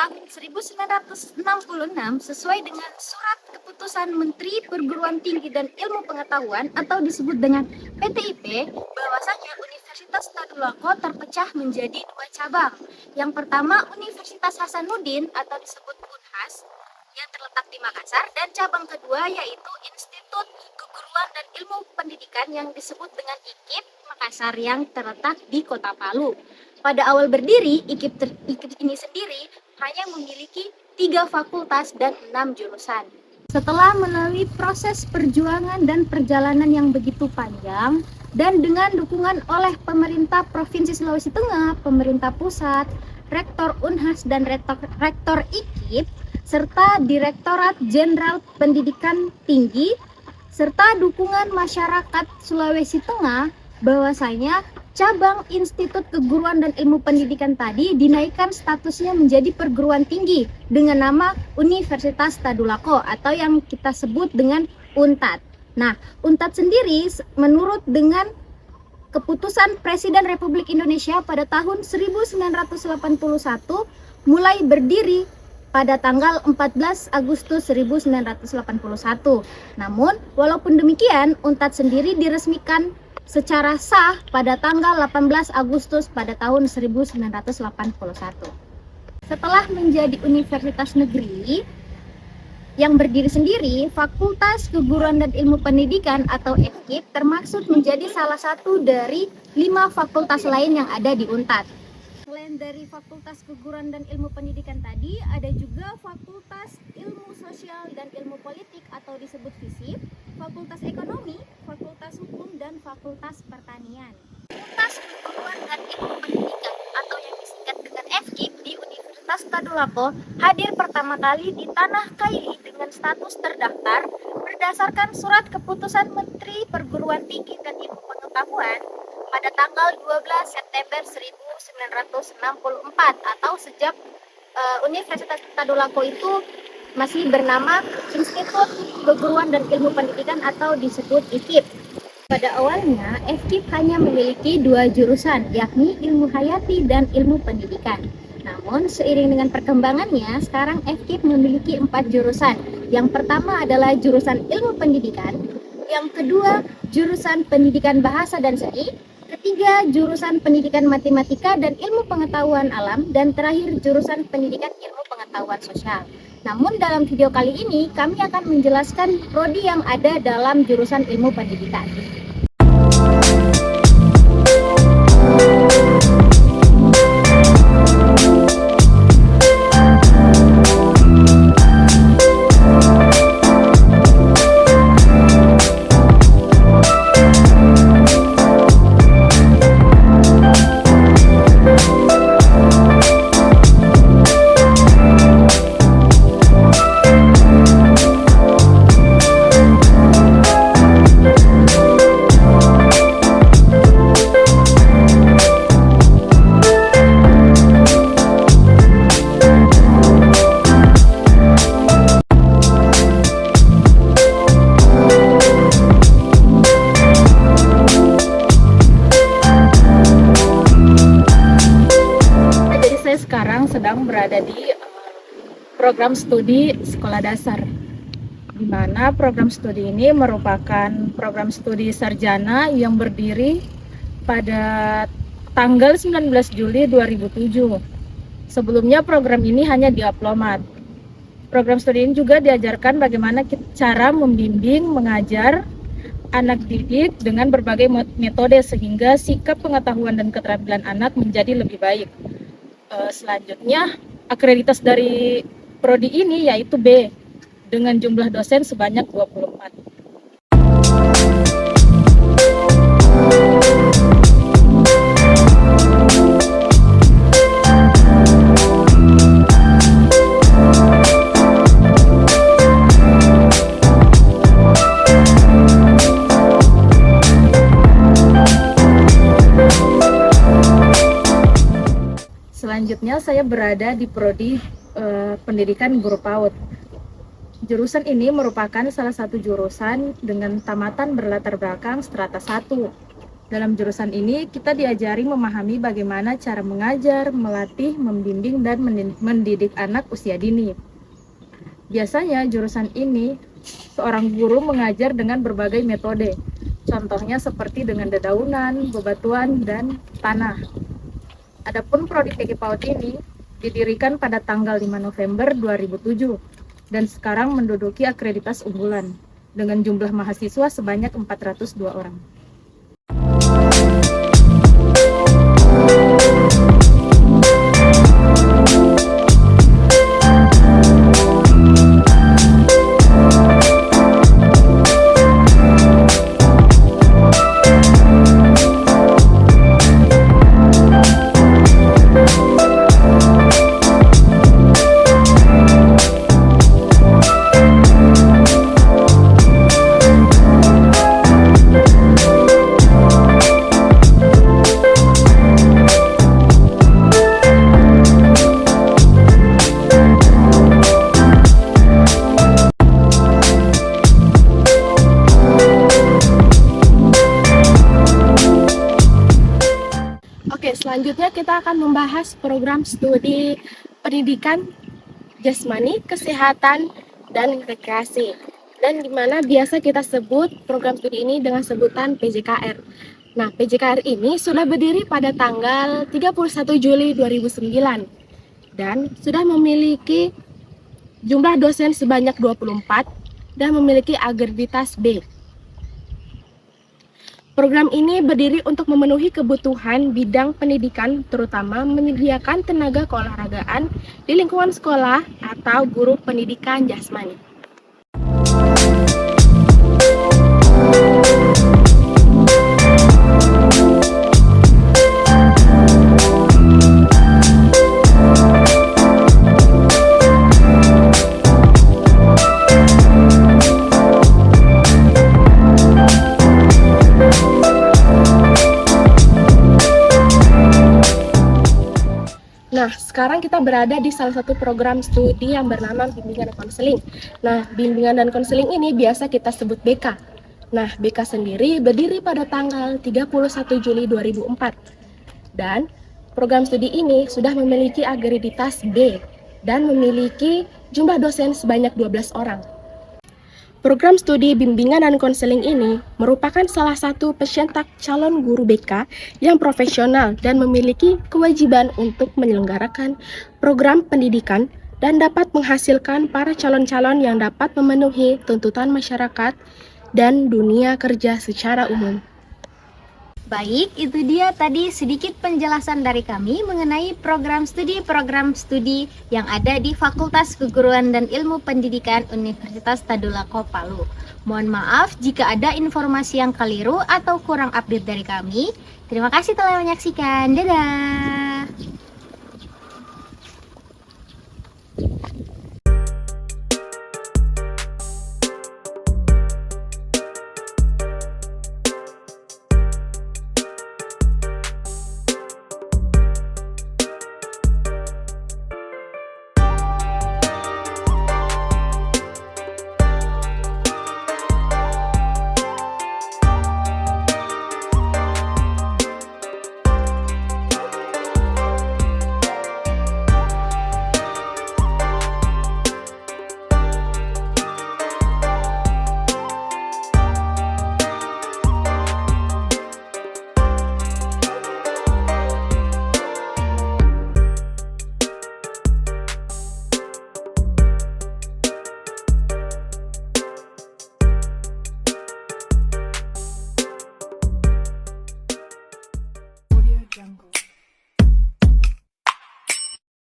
tahun 1966 sesuai dengan Surat Keputusan Menteri Perguruan Tinggi dan Ilmu Pengetahuan atau disebut dengan PTIP, bahwasanya Universitas Tadulako terpecah menjadi dua cabang. Yang pertama Universitas Hasanuddin atau disebut UNHAS yang terletak di Makassar, dan cabang kedua yaitu Institut Keguruan dan Ilmu Pendidikan yang disebut dengan IKIP Makassar yang terletak di Kota Palu. Pada awal berdiri, IKIP ini sendiri hanya memiliki 3 fakultas dan 6 jurusan. Setelah melalui proses perjuangan dan perjalanan yang begitu panjang, dan dengan dukungan oleh pemerintah Provinsi Sulawesi Tengah, pemerintah pusat, Rektor UNHAS dan Rektor IKIP, serta Direktorat Jenderal Pendidikan Tinggi, serta dukungan masyarakat Sulawesi Tengah, bahwasanya cabang Institut Keguruan dan Ilmu Pendidikan tadi dinaikkan statusnya menjadi perguruan tinggi dengan nama Universitas Tadulako atau yang kita sebut dengan UNTAD. Nah, UNTAD sendiri menurut dengan keputusan Presiden Republik Indonesia pada tahun 1981 mulai berdiri pada tanggal 14 Agustus 1981. Namun, walaupun demikian, UNTAD sendiri diresmikan secara sah pada tanggal 18 Agustus pada tahun 1981. Setelah menjadi universitas negeri yang berdiri sendiri, Fakultas Keguruan dan Ilmu Pendidikan atau FKIP termaksud menjadi salah satu dari 5 fakultas lain yang ada di UNTAD. Selain dari Fakultas Keguruan dan Ilmu Pendidikan tadi, ada juga Fakultas Ilmu Sosial dan Ilmu Politik atau disebut FISIP, Fakultas Ekonomi, Fakultas Hukum, dan Fakultas Pertanian. Fakultas Keguruan dan Ilmu Pendidikan atau yang disingkat dengan FKIP di Universitas Tadulako hadir pertama kali di Tanah Kaili dengan status terdaftar berdasarkan Surat Keputusan Menteri Perguruan Tinggi dan Ilmu Pengetahuan pada tanggal 12 September 1964 atau sejak Universitas Tadulako itu masih bernama Institut Keguruan dan Ilmu Pendidikan atau disebut IKIP. Pada awalnya, FKIP hanya memiliki 2 jurusan, yakni Ilmu Hayati dan Ilmu Pendidikan. Namun, seiring dengan perkembangannya, sekarang FKIP memiliki 4 jurusan. Yang pertama adalah jurusan Ilmu Pendidikan, yang kedua jurusan Pendidikan Bahasa dan Seni, ketiga jurusan Pendidikan Matematika dan Ilmu Pengetahuan Alam, dan terakhir jurusan Pendidikan Ilmu Pengetahuan Sosial. Namun dalam video kali ini kami akan menjelaskan prodi yang ada dalam jurusan Ilmu Pendidikan. berada di program studi sekolah dasar, di mana program studi ini merupakan program studi sarjana yang berdiri pada tanggal 19 Juli 2007. Sebelumnya program ini hanya diaplomat. Program studi ini juga diajarkan bagaimana cara membimbing, mengajar anak didik dengan berbagai metode sehingga sikap pengetahuan dan keterampilan anak menjadi lebih baik. Selanjutnya, akreditas dari prodi ini yaitu B dengan jumlah dosen sebanyak 24. Selanjutnya saya berada di prodi pendidikan guru PAUD. Jurusan ini merupakan salah satu jurusan dengan tamatan berlatar belakang strata 1. Dalam jurusan ini kita diajari memahami bagaimana cara mengajar, melatih, membimbing, dan mendidik anak usia dini. Biasanya jurusan ini seorang guru mengajar dengan berbagai metode. Contohnya seperti dengan dedaunan, bebatuan, dan tanah. Adapun prodi PG PAUD ini didirikan pada tanggal 5 November 2007 dan sekarang menduduki akreditas unggulan dengan jumlah mahasiswa sebanyak 402 orang. Selanjutnya kita akan membahas program studi pendidikan jasmani, kesehatan, dan rekreasi. Dan dimana biasa kita sebut program studi ini dengan sebutan PJKR. Nah, PJKR ini sudah berdiri pada tanggal 31 Juli 2009 dan sudah memiliki jumlah dosen sebanyak 24 dan memiliki akreditas B. Program ini berdiri untuk memenuhi kebutuhan bidang pendidikan, terutama menyediakan tenaga keolahragaan di lingkungan sekolah atau guru pendidikan jasmani. Nah, sekarang kita berada di salah satu program studi yang bernama bimbingan dan konseling. Nah, bimbingan dan konseling ini biasa kita sebut BK. Nah, BK sendiri berdiri pada tanggal 31 Juli 2004. Dan program studi ini sudah memiliki akreditas B dan memiliki jumlah dosen sebanyak 12 orang. Program studi bimbingan dan konseling ini merupakan salah satu peserta calon guru BK yang profesional dan memiliki kewajiban untuk menyelenggarakan program pendidikan dan dapat menghasilkan para calon-calon yang dapat memenuhi tuntutan masyarakat dan dunia kerja secara umum. Baik, itu dia tadi sedikit penjelasan dari kami mengenai program studi yang ada di Fakultas Keguruan dan Ilmu Pendidikan Universitas Tadulako Palu. Mohon maaf jika ada informasi yang keliru atau kurang update dari kami. Terima kasih telah menyaksikan. Dadah! dijangkau.